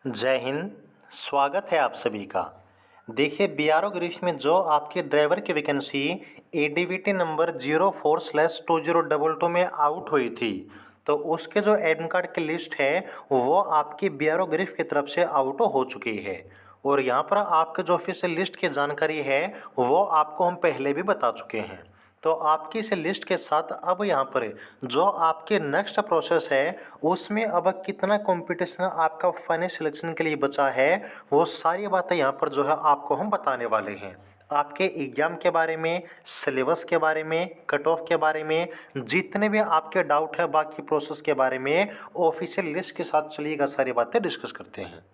जय हिंद। स्वागत है आप सभी का। देखिए बीआरओ ग्रीस में जो आपके ड्राइवर की वैकेंसी एडीवीटी नंबर 04/2022 में आउट हुई थी, तो उसके जो एडमिट कार्ड की लिस्ट है वो आपकी बीआरओ ग्रीस की तरफ से आउट हो चुकी है। और यहाँ पर आपके जो ऑफिशियल लिस्ट की जानकारी है वो आपको हम पहले भी बता चुके हैं। तो आपकी इस लिस्ट के साथ अब यहाँ पर जो आपके नेक्स्ट प्रोसेस है उसमें अब कितना कंपटीशन आपका फाइनल सिलेक्शन के लिए बचा है, वो सारी बातें यहाँ पर जो है आपको हम बताने वाले हैं। आपके एग्ज़ाम के बारे में, सिलेबस के बारे में, कट ऑफ के बारे में, जितने भी आपके डाउट है बाकी प्रोसेस के बारे में ऑफिशियल लिस्ट के साथ चलिएगा सारी बातें डिस्कस करते हैं।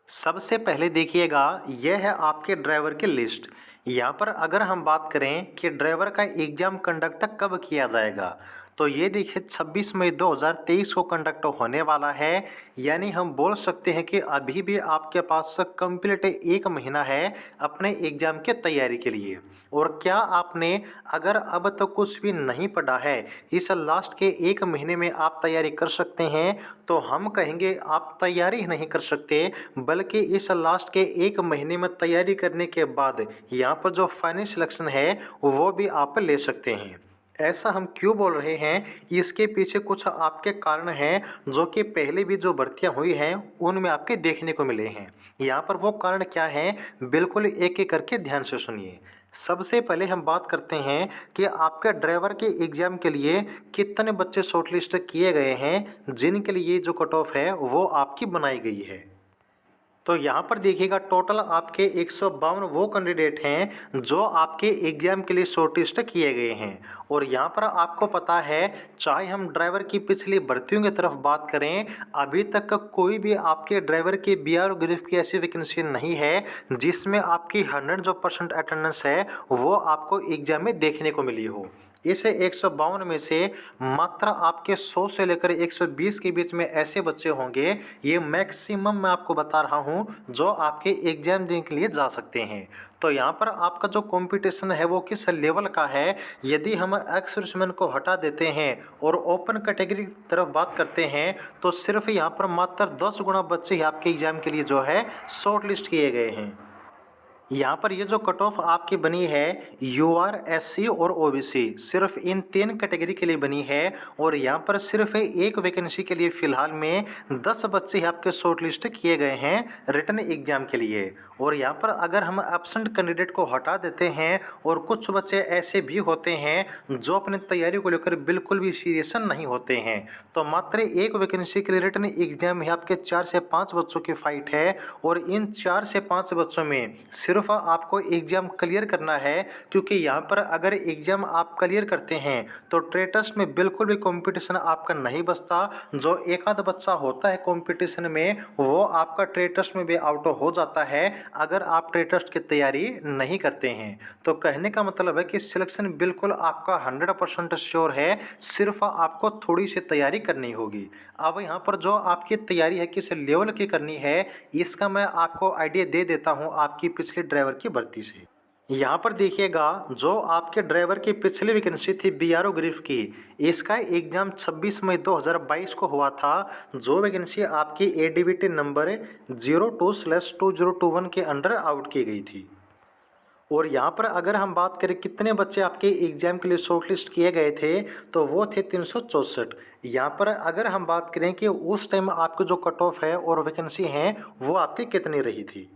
सबसे पहले देखिएगा यह है आपके ड्राइवर की लिस्ट। यहाँ पर अगर हम बात करें कि ड्राइवर का एग्ज़ाम कंडक्ट कब किया जाएगा, तो ये देखिए 26 मई 2023 को कंडक्ट होने वाला है। यानी हम बोल सकते हैं कि अभी भी आपके पास कंप्लीट 1 महीना है अपने एग्ज़ाम के तैयारी के लिए। और क्या आपने अगर अब तक कुछ भी नहीं पढ़ा है, इस लास्ट के 1 महीने में आप तैयारी कर सकते हैं, तो हम कहेंगे आप तैयारी ही नहीं कर सकते, बल्कि इस लास्ट के 1 महीने में तैयारी करने के बाद यहाँ पर जो फाइनल सिलेक्शन है वो भी आप ले सकते हैं। ऐसा हम क्यों बोल रहे हैं, इसके पीछे कुछ आपके कारण हैं जो कि पहले भी जो भर्तियां हुई हैं उनमें आपके देखने को मिले हैं। यहाँ पर वो कारण क्या हैं, बिल्कुल एक एक करके ध्यान से सुनिए। सबसे पहले हम बात करते हैं कि आपके ड्राइवर के एग्ज़ाम के लिए कितने बच्चे शॉर्टलिस्ट किए गए हैं जिनके लिए जो कट ऑफ है वो आपकी बनाई गई है। तो यहाँ पर देखिएगा टोटल आपके 152 वो कैंडिडेट हैं जो आपके एग्ज़ाम के लिए शॉर्टलिस्ट किए गए हैं। और यहाँ पर आपको पता है, चाहे हम ड्राइवर की पिछली भर्तियों की तरफ बात करें, अभी तक का कोई भी आपके ड्राइवर के बीआरओ ग्रुप की ऐसी वैकेंसी नहीं है जिसमें आपकी 100% अटेंडेंस है वो आपको एग्ज़ाम में देखने को मिली हो। इस 152 में से मात्र आपके 100 से लेकर 120 के बीच में ऐसे बच्चे होंगे, ये मैक्सिमम मैं आपको बता रहा हूँ, जो आपके एग्जाम देने के लिए जा सकते हैं। तो यहाँ पर आपका जो कंपटीशन है वो किस लेवल का है, यदि हम एक्स सर्विसमैन को हटा देते हैं और ओपन कैटेगरी की तरफ बात करते हैं, तो सिर्फ यहाँ पर मात्र 10 गुना बच्चे ही आपके एग्जाम के लिए जो है शॉर्ट लिस्ट किए गए हैं। यहाँ पर ये जो कट ऑफ आपकी बनी है यूआर, एससी और ओबीसी, सिर्फ इन 3 कैटेगरी के लिए बनी है। और यहाँ पर सिर्फ एक वैकेंसी के लिए फ़िलहाल में 10 बच्चे ही आपके शॉर्ट लिस्ट किए गए हैं रिटन एग्जाम के लिए। और यहाँ पर अगर हम एब्सेंट कैंडिडेट को हटा देते हैं, और कुछ बच्चे ऐसे भी होते हैं जो अपनी तैयारी को लेकर बिल्कुल भी सीरियस नहीं होते हैं, तो मात्र एक वैकेंसी के लिए रिटन एग्जाम में आपके 4 से 5 बच्चों की फाइट है। और इन 4 से 5 बच्चों में सिर्फ आपको एग्ज़ाम क्लियर करना है, क्योंकि यहाँ पर अगर एग्ज़ाम आप क्लियर करते हैं तो ट्रेड टेस्ट में बिल्कुल भी कंपटीशन आपका नहीं बचता। जो एक आध बच्चा होता है कंपटीशन में वो आपका ट्रेड टेस्ट में भी आउट हो जाता है अगर आप ट्रेड टेस्ट की तैयारी नहीं करते हैं। तो कहने का मतलब है कि सिलेक्शन बिल्कुल आपका 100% श्योर है, सिर्फ आपको थोड़ी सी तैयारी करनी होगी। अब यहाँ पर जो आपकी तैयारी है किस लेवल की करनी है, इसका मैं आपको आइडिया दे देता हूँ आपकी पिछली ड्राइवर की भर्ती से। यहाँ पर देखिएगा जो आपके ड्राइवर की पिछली वैकेंसी थी बीआरओ ग्रीफ की, इसका एग्जाम 26 मई 2022 को हुआ था। जो वैकेंसी आपकी एडीवीटी नंबर 02/2021 के अंडर आउट की गई थी। और यहाँ पर अगर हम बात करें कितने बच्चे आपके एग्जाम के लिए शॉर्टलिस्ट किए गए थे, तो वो थे 364। यहाँ पर अगर हम बात करें कि उस टाइम आपके जो कट ऑफ है और वैकेंसी हैं वो आपकी कितनी रही थी,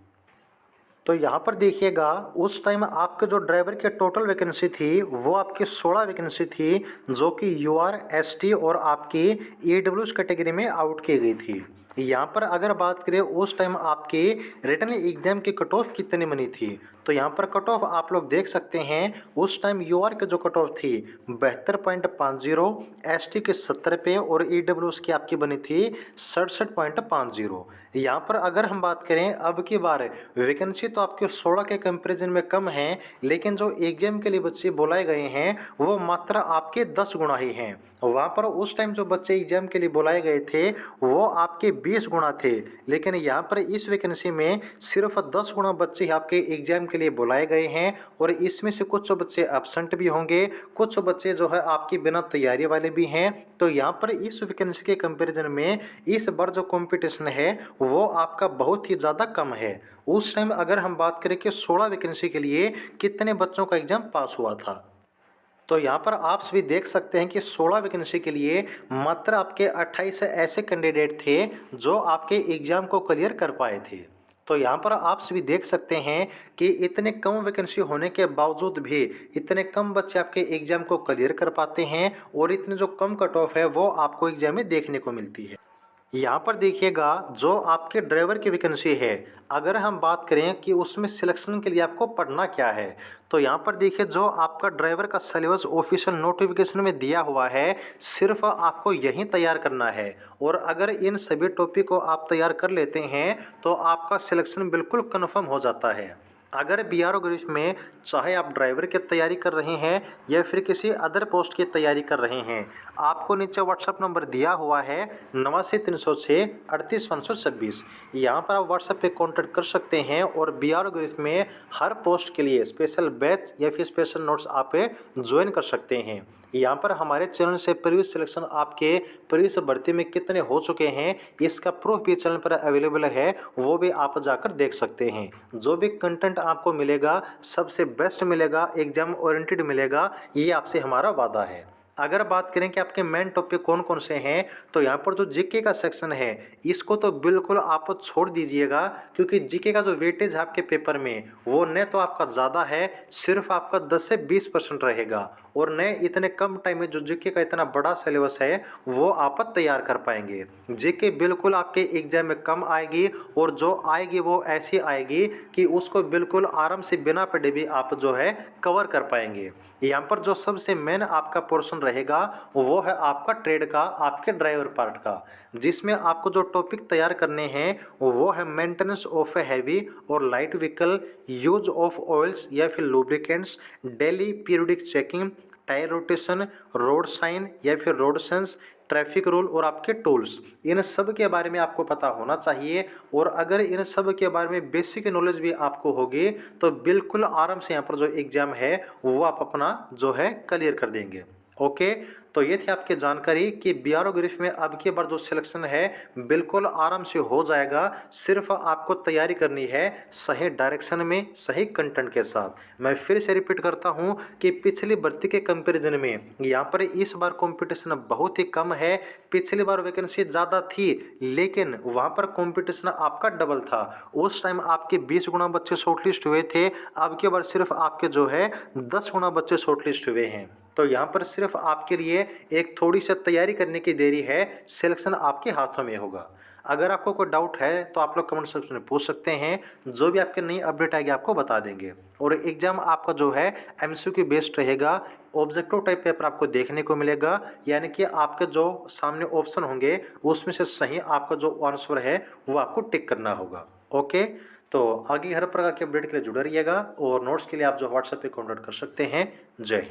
तो यहाँ पर देखिएगा उस टाइम आपके जो ड्राइवर के टोटल वैकेंसी थी वो आपकी 16 वैकेंसी थी, जो कि यूआर, एसटी और आपकी ईडब्ल्यूएस कैटेगरी में आउट की गई थी। यहाँ पर अगर बात करें उस टाइम आपके रिटन एग्जाम की कट ऑफ कितनी बनी थी, तो यहाँ पर कट ऑफ आप लोग देख सकते हैं। उस टाइम यूआर की जो कट ऑफ थी 72.50, एसटी के 70 पे और ईडब्ल्यूएस की आपकी बनी थी 67.50। यहाँ पर अगर हम बात करें अब की बार वैकेंसी तो आपके 16 के कंपैरिजन में कम है, लेकिन जो एग्जाम के लिए बच्चे बुलाए गए हैं वो मात्र आपके 10 गुना ही हैं। वहाँ पर उस टाइम जो बच्चे एग्जाम के लिए बुलाए गए थे वो आपके 20 गुना थे, लेकिन यहाँ पर इस वैकेंसी में सिर्फ 10 गुना बच्चे आपके एग्जाम के लिए बुलाए गए हैं और इसमें से कुछ बच्चे एब्सेंट भी होंगे, कुछ बच्चे जो है आपकी बिना तैयारी वाले भी हैं। तो यहाँ पर इस वैकेंसी के कंपैरिजन में इस बार जो कंपटीशन है वो आपका बहुत ही ज़्यादा कम है। उस टाइम अगर हम बात करें कि 16 वैकेंसी के लिए कितने बच्चों का एग्जाम पास हुआ था, तो यहाँ पर आप सभी देख सकते हैं कि 16 वैकेंसी के लिए मात्र आपके 28 ऐसे कैंडिडेट थे जो आपके एग्जाम को क्लियर कर पाए थे। तो यहाँ पर आप सभी देख सकते हैं कि इतने कम वैकेंसी होने के बावजूद भी इतने कम बच्चे आपके एग्जाम को क्लियर कर पाते हैं और इतने जो कम कट ऑफ है वो आपको एग्जाम में देखने को मिलती है। यहाँ पर देखिएगा जो आपके ड्राइवर की वैकेंसी है, अगर हम बात करें कि उसमें सिलेक्शन के लिए आपको पढ़ना क्या है, तो यहाँ पर देखिए जो आपका ड्राइवर का सिलेबस ऑफिशियल नोटिफिकेशन में दिया हुआ है, सिर्फ आपको यही तैयार करना है और अगर इन सभी टॉपिक को आप तैयार कर लेते हैं तो आपका सिलेक्शन बिल्कुल कन्फर्म हो जाता है। अगर BRO ग्रुप में चाहे आप ड्राइवर की तैयारी कर रहे हैं या फिर किसी अदर पोस्ट की तैयारी कर रहे हैं, आपको नीचे व्हाट्सअप नंबर दिया हुआ है 89 306 38 526। यहाँ पर आप व्हाट्सएप पे कांटेक्ट कर सकते हैं और BRO ग्रुप में हर पोस्ट के लिए स्पेशल बैच या फिर स्पेशल नोट्स आप ज्वाइन कर सकते हैं। यहाँ पर हमारे चैनल से प्रीवियस सिलेक्शन आपके प्रीवियस भर्ती में कितने हो चुके हैं इसका प्रूफ भी चैनल पर अवेलेबल है, वो भी आप जाकर देख सकते हैं। जो भी कंटेंट आपको मिलेगा सबसे बेस्ट मिलेगा, एग्जाम ओरिएंटेड मिलेगा, ये आपसे हमारा वादा है। अगर बात करें कि आपके मेन टॉपिक कौन कौन से हैं, तो यहाँ पर जो जीके का सेक्शन है इसको तो बिल्कुल आप छोड़ दीजिएगा, क्योंकि जीके का जो वेटेज है आपके पेपर में वो न तो आपका ज़्यादा है, सिर्फ आपका 10 से 20% रहेगा और न इतने कम टाइम में जो जीके का इतना बड़ा सिलेबस है वो आप तैयार कर पाएंगे। जीके बिल्कुल आपके एग्जाम में कम आएगी और जो आएगी वो ऐसी आएगी कि उसको बिल्कुल आराम से बिना पढ़े भी आप जो है कवर कर पाएंगे। यहाँ पर जो सबसे मेन आपका पोर्शन रहेगा वो है आपका ट्रेड का, आपके ड्राइवर पार्ट का, जिसमें आपको जो टॉपिक तैयार करने हैं वो है मेंटेनेंस ऑफ ए हैवी और light vehicle, use of oils या फिर lubricants, daily periodic checking, tyre rotation, road sign या फिर रोड सेंस, ट्रैफिक रूल और आपके टूल्स। इन सब के बारे में आपको पता होना चाहिए और अगर इन सब के बारे में बेसिक नॉलेज भी आपको होगी तो बिल्कुल आराम से यहाँ पर जो एग्ज़ाम है वो आप अपना जो है क्लियर कर देंगे। ओके, तो ये थी आपकी जानकारी कि BRO ग्रुप में अब की बार जो सिलेक्शन है बिल्कुल आराम से हो जाएगा। सिर्फ आपको तैयारी करनी है सही डायरेक्शन में, सही कंटेंट के साथ। मैं फिर से रिपीट करता हूँ कि पिछली भर्ती के कंपैरिजन में यहाँ पर इस बार कंपटीशन बहुत ही कम है। पिछली बार वैकेंसी ज़्यादा थी लेकिन वहाँ पर कंपटीशन आपका डबल था। उस टाइम आपके 20 गुना बच्चे शॉर्टलिस्ट हुए थे, अब की बार सिर्फ आपके जो है 10 गुना बच्चे शॉर्टलिस्ट हुए हैं। तो यहाँ पर सिर्फ आपके लिए एक थोड़ी सी तैयारी करने की देरी है, सिलेक्शन आपके हाथों में होगा। अगर आपको कोई डाउट है तो आप लोग कमेंट सेक्शन में पूछ सकते हैं, जो भी आपके नई अपडेट आएगी आपको बता देंगे। और एग्जाम आपका जो है MCQ बेस्ड रहेगा, ऑब्जेक्टिव टाइप पेपर आपको देखने को मिलेगा, यानी कि आपके जो सामने ऑप्शन होंगे उसमें से सही आपका जो आंसर है वो आपको टिक करना होगा। ओके, तो आगे हर प्रकार के अपडेट के लिए जुड़े रहिएगा और नोट्स के लिए आप जो व्हाट्सएप पे कॉन्टैक्ट कर सकते हैं। जय हिंद।